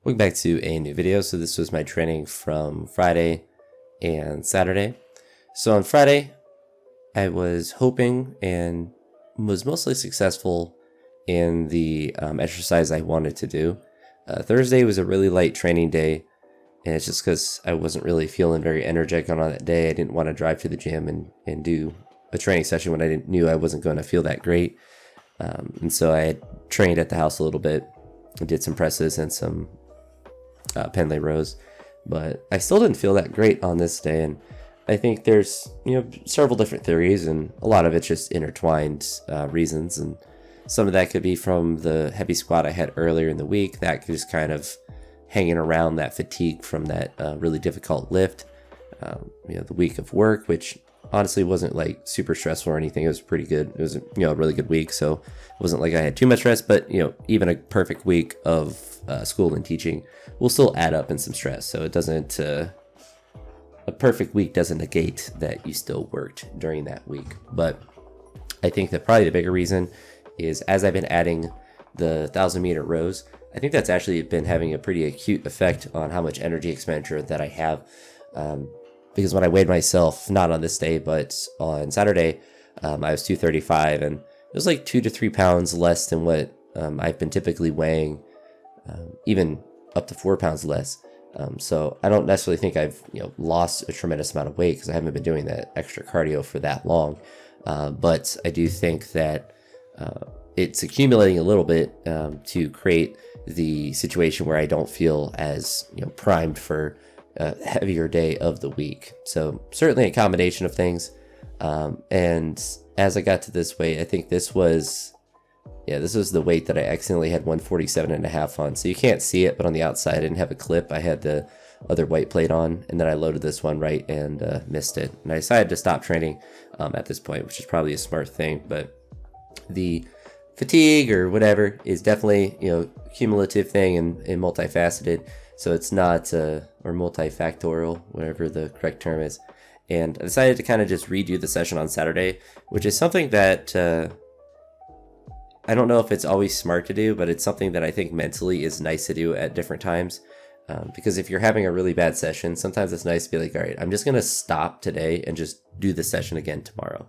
Welcome back to a new video. So this was my training from Friday and Saturday. So on Friday, I was hoping and was mostly successful in the exercise I wanted to do. Thursday was a really light training day, and it's just because I wasn't really feeling very energetic on that day. I didn't want to drive to the gym and do a training session when I knew I wasn't going to feel that great. And so I had trained at the house a little bit. I did some presses and some pen rows, but I still didn't feel that great on this day. And I think there's several different theories, and a lot of it's just intertwined reasons. And some of that could be from the heavy squat I had earlier in the week that just kind of hanging around that fatigue from that really difficult lift. The week of work, which honestly wasn't like super stressful or anything. It was pretty good. It was a really good week, so it wasn't like I had too much rest. But even a perfect week of school and teaching will still add up in some stress. So it doesn't. A perfect week doesn't negate that you still worked during that week. But I think that probably the bigger reason is as I've been adding the 1,000-meter rows, I think that's actually been having a pretty acute effect on how much energy expenditure that I have. Because when I weighed myself, not on this day, but on Saturday, I was 235, and it was like 2 to 3 pounds less than what I've been typically weighing, even up to 4 pounds less. So I don't necessarily think I've lost a tremendous amount of weight because I haven't been doing that extra cardio for that long. But I do think that it's accumulating a little bit to create the situation where I don't feel as primed for a heavier day of the week. So certainly a combination of things. And as I got to this weight, I think this was the weight that I accidentally had 147.5 on. So you can't see it, but on the outside I didn't have a clip. I had the other weight plate on, and then I loaded this one right and missed it. And I decided to stop training at this point, which is probably a smart thing. But the fatigue or whatever is definitely cumulative thing and multifaceted. So it's not or multifactorial, whatever the correct term is. And I decided to kind of just redo the session on Saturday, which is something that I don't know if it's always smart to do, but it's something that I think mentally is nice to do at different times. Because if you're having a really bad session, sometimes it's nice to be like, all right, I'm just going to stop today and just do the session again tomorrow.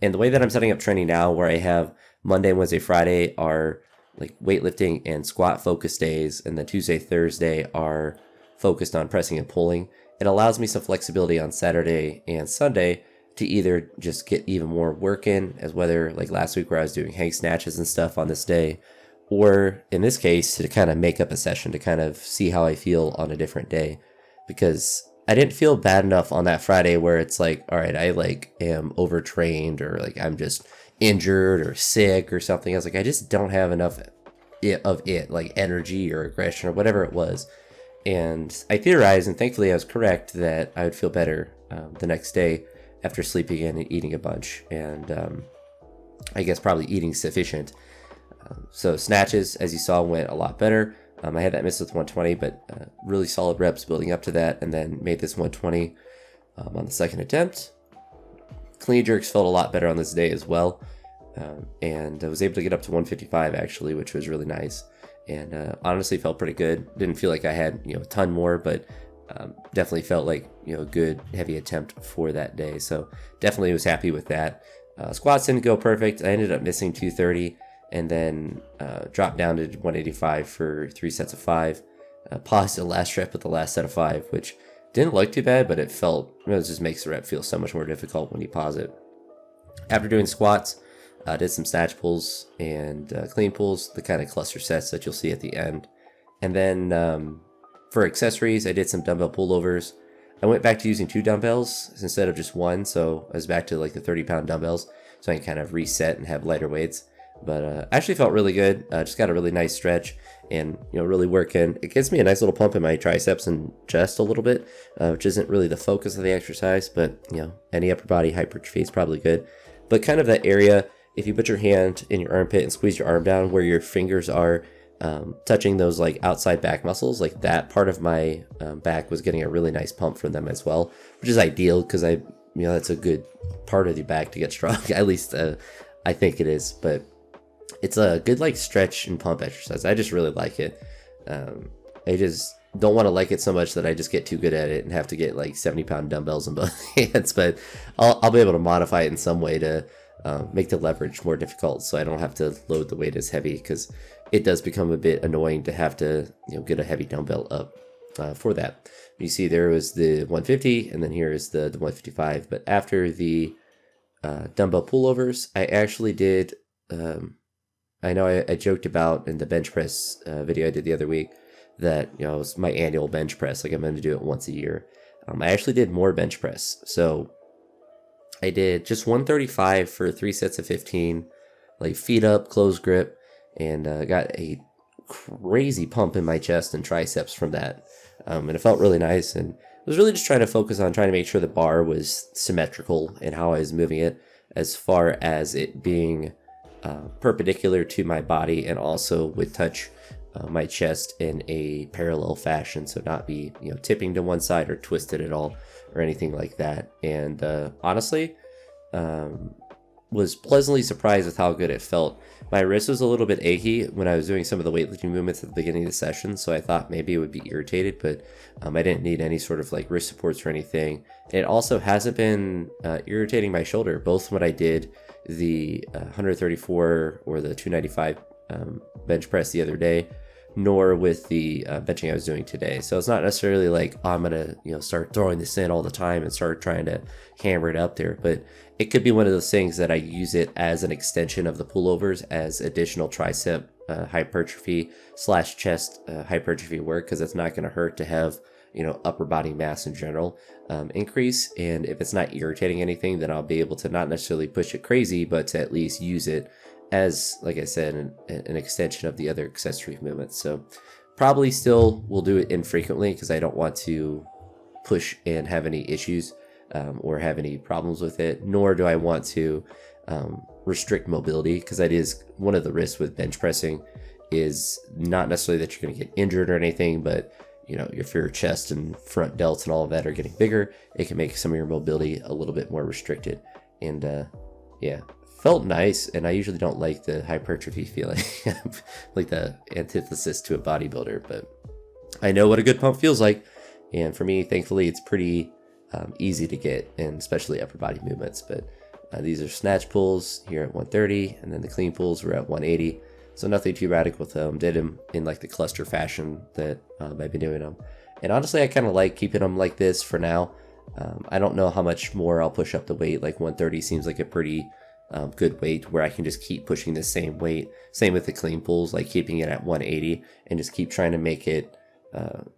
And the way that I'm setting up training now, where I have Monday, Wednesday, Friday are like weightlifting and squat focus days, and then Tuesday, Thursday are focused on pressing and pulling, it allows me some flexibility on Saturday and Sunday to either just get even more work in, as whether like last week where I was doing hang snatches and stuff on this day, or in this case to kind of make up a session to kind of see how I feel on a different day. Because I didn't feel bad enough on that Friday where it's like, all right, I like am overtrained or like I'm just injured or sick or something. I was like, I just don't have enough of it, like energy or aggression or whatever it was. And I theorized, and thankfully I was correct, that I would feel better the next day after sleeping in and eating a bunch, and I guess probably eating sufficient. So snatches, as you saw, went a lot better. I had that miss with 120, but really solid reps building up to that, and then made this 120 on the second attempt. Clean jerks felt a lot better on this day as well, and I was able to get up to 155 actually, which was really nice, and honestly felt pretty good. Didn't feel like I had a ton more, but definitely felt like a good heavy attempt for that day. So definitely was happy with that. Squats didn't go perfect. I ended up missing 230, and then dropped down to 185 for 3 sets of 5. Paused the last rep with the last set of 5, which didn't look too bad, but it just makes the rep feel so much more difficult when you pause it. After doing squats, did some snatch pulls and clean pulls, the kind of cluster sets that you'll see at the end. And then for accessories, I did some dumbbell pullovers. I went back to using 2 dumbbells instead of just 1, so I was back to like the 30-pound dumbbells, so I can kind of reset and have lighter weights. But actually felt really good. Just got a really nice stretch and really working. It gives me a nice little pump in my triceps and chest a little bit, which isn't really the focus of the exercise, but any upper body hypertrophy is probably good. But kind of that area, if you put your hand in your armpit and squeeze your arm down where your fingers are touching those like outside back muscles, like that part of my back was getting a really nice pump from them as well, which is ideal because that's a good part of the back to get strong. At least I think it is, but it's a good like stretch and pump exercise. I just really like it. I just don't want to like it so much that I just get too good at it and have to get like 70-pound dumbbells in both hands. But I'll be able to modify it in some way to make the leverage more difficult, so I don't have to load the weight as heavy, because it does become a bit annoying to have to get a heavy dumbbell up for that. You see there was the 150, and then here is the 155. But after the dumbbell pullovers, I actually did, I know I joked about in the bench press video I did the other week that, it was my annual bench press, like I'm going to do it once a year. I actually did more bench press. So I did just 135 for 3 sets of 15, like feet up, closed grip, and got a crazy pump in my chest and triceps from that. And it felt really nice, and I was really just trying to focus on trying to make sure the bar was symmetrical in how I was moving it, as far as it being perpendicular to my body, and also would touch my chest in a parallel fashion, so not be tipping to one side or twisted at all or anything like that. And honestly, was pleasantly surprised with how good it felt. My wrist was a little bit achy when I was doing some of the weightlifting movements at the beginning of the session, so I thought maybe it would be irritated, but I didn't need any sort of like wrist supports or anything. It also hasn't been irritating my shoulder, both when I did the 134 or the 295 bench press the other day, nor with the benching I was doing today. So it's not necessarily like, oh, I'm gonna start throwing this in all the time and start trying to hammer it up there, but it could be one of those things that I use it as an extension of the pullovers, as additional tricep hypertrophy / chest hypertrophy work, because it's not going to hurt to have upper body mass in general increase. And if it's not irritating anything, then I'll be able to not necessarily push it crazy, but to at least use it as, like I said, an extension of the other accessory movements. So probably still will do it infrequently, because I don't want to push and have any issues or have any problems with it, nor do I want to restrict mobility, because that is one of the risks with bench pressing, is not necessarily that you're going to get injured or anything, but if your chest and front delts and all of that are getting bigger, it can make some of your mobility a little bit more restricted. And yeah, felt nice. And I usually don't like the hypertrophy feeling, like the antithesis to a bodybuilder, but I know what a good pump feels like. And for me, thankfully, it's pretty easy to get, and especially upper body movements. But these are snatch pulls here at 130, and then the clean pulls were at 180. So nothing too radical with them. Did them in like the cluster fashion that I've been doing them. And honestly, I kind of like keeping them like this for now. I don't know how much more I'll push up the weight. Like 130 seems like a pretty good weight where I can just keep pushing the same weight. Same with the clean pulls, like keeping it at 180 and just keep trying to make it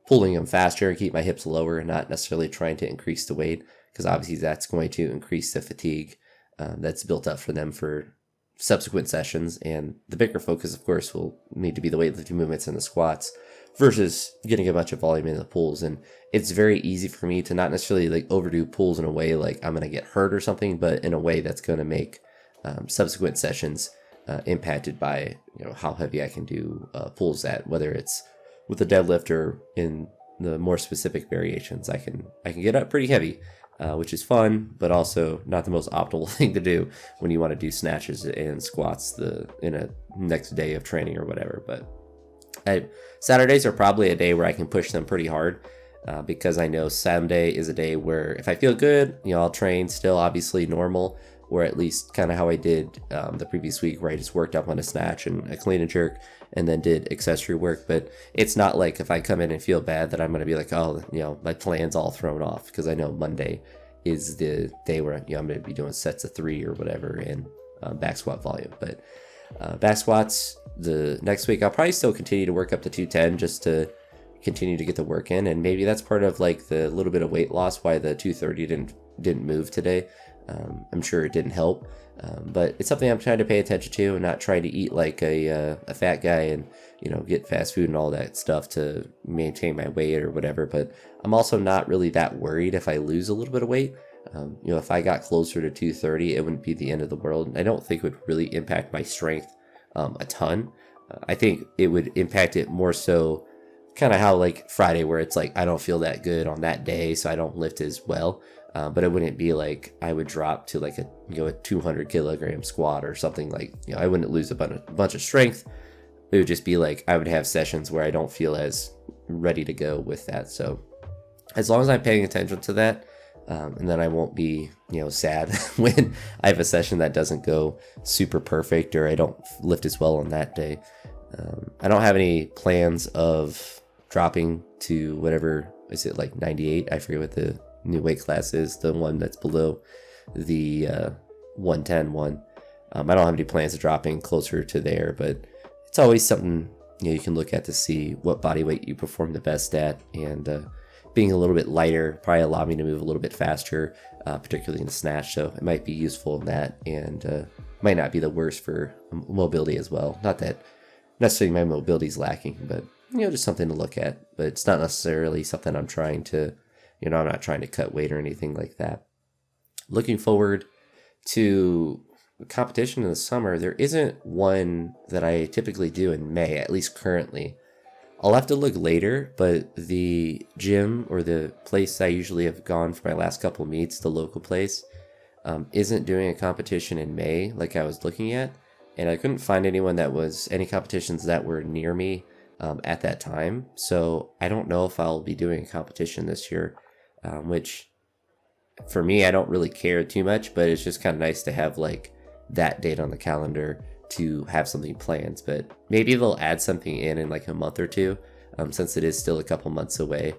pulling them faster and keep my hips lower, and not necessarily trying to increase the weight, because obviously that's going to increase the fatigue that's built up for them for subsequent sessions. And the bigger focus, of course, will need to be the weightlifting movements and the squats versus getting a bunch of volume in the pulls. And it's very easy for me to not necessarily like overdo pulls in a way like I'm going to get hurt or something, but in a way that's going to make subsequent sessions impacted by how heavy I can do pulls at, whether it's with the deadlift or in the more specific variations. I can get up pretty heavy, which is fun, but also not the most optimal thing to do when you want to do snatches and squats in a next day of training or whatever. But Saturdays are probably a day where I can push them pretty hard, because I know Sunday is a day where if I feel good, I'll train still obviously normal, or at least kind of how I did the previous week, where I just worked up on a snatch and a clean and jerk and then did accessory work. But it's not like if I come in and feel bad that I'm going to be like, oh, my plan's all thrown off, because I know Monday is the day where I'm going to be doing sets of 3 or whatever and back squat volume. But back squats, the next week I'll probably still continue to work up to 210 just to continue to get the work in. And maybe that's part of like the little bit of weight loss why the 230 didn't move today. I'm sure it didn't help, but it's something I'm trying to pay attention to, and not trying to eat like a fat guy and get fast food and all that stuff to maintain my weight or whatever. But I'm also not really that worried if I lose a little bit of weight. If I got closer to 230, it wouldn't be the end of the world. I don't think it would really impact my strength a ton. I think it would impact it more so kind of how like Friday, where it's like I don't feel that good on that day, so I don't lift as well. But it wouldn't be like I would drop to like a 200 kilogram squat or something. Like I wouldn't lose a bunch of strength. It would just be like I would have sessions where I don't feel as ready to go with that. So as long as I'm paying attention to that, and then I won't be, sad when I have a session that doesn't go super perfect or I don't lift as well on that day. I don't have any plans of dropping to whatever, is it like 98? I forget what the new weight class is, the one that's below the 110 one. I don't have any plans of dropping closer to there, but it's always something you can look at to see what body weight you perform the best at, and being a little bit lighter probably allow me to move a little bit faster, particularly in the snatch. So it might be useful in that, and might not be the worst for mobility as well. Not that necessarily my mobility is lacking, but just something to look at. But it's not necessarily something I'm trying to, I'm not trying to cut weight or anything like that. Looking forward to competition in the summer, there isn't one that I typically do in May, at least currently. I'll have to look later, but the gym or the place I usually have gone for my last couple meets, the local place, isn't doing a competition in May like I was looking at, and I couldn't find any competitions that were near me at that time. So I don't know if I'll be doing a competition this year, which for me, I don't really care too much, but it's just kind of nice to have like that date on the calendar to have something planned. But maybe they'll add something in like a month or two, since it is still a couple months away,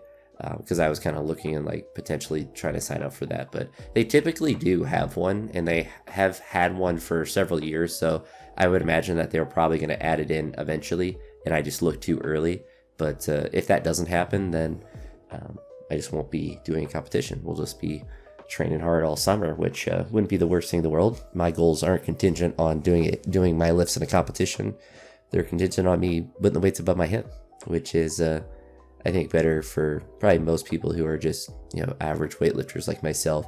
because I was kind of looking and like potentially trying to sign up for that. But they typically do have one, and they have had one for several years, so I would imagine that they're probably going to add it in eventually, and I just looked too early. But if that doesn't happen, then I just won't be doing a competition. We'll just be training hard all summer, which wouldn't be the worst thing in the world. My goals aren't contingent on doing my lifts in a competition. They're contingent on me putting the weights above my hip, which is I think better for probably most people who are just average weightlifters like myself,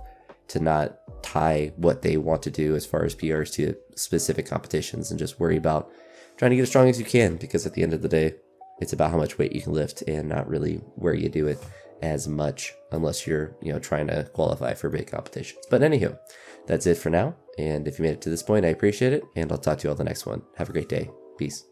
to not tie what they want to do as far as PRs to specific competitions, and just worry about trying to get as strong as you can, because at the end of the day, it's about how much weight you can lift and not really where you do it as much, unless you're trying to qualify for big competitions. But anywho, that's it for now, and if you made it to this point, I appreciate it, and I'll talk to you all the next one. Have a great day. Peace.